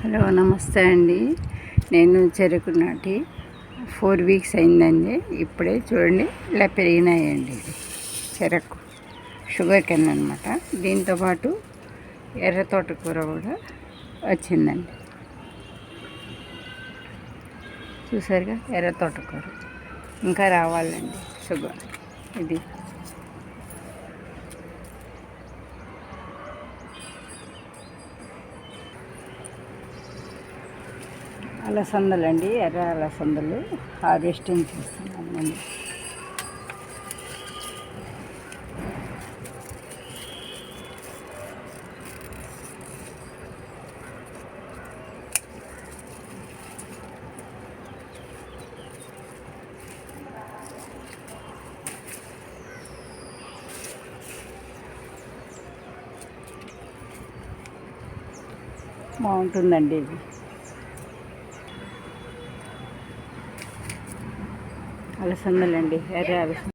Hello నమస్తే అండి. నేను చెరుకు నాటి 4 వీక్స్ అయిందండి. ఇప్పుడే చూడండి ఇలా పెరిగినాయండి. చెరకు షుగర్ కెన్ అనమాట. దీంతోపాటు ఎర్ర తోటకూర కూడా వచ్చిందండి. చూసారుగా ఎర్ర తోటకూర ఇంకా రావాలండి. షుగర్ ఇది అలసందలండి, ఎర్ర అలసందలు హార్వెస్టింగ్ చేస్తున్నామండి. బాగుంటుందండి ఇది. అలసందలండి, ఎర్ర అలసంద.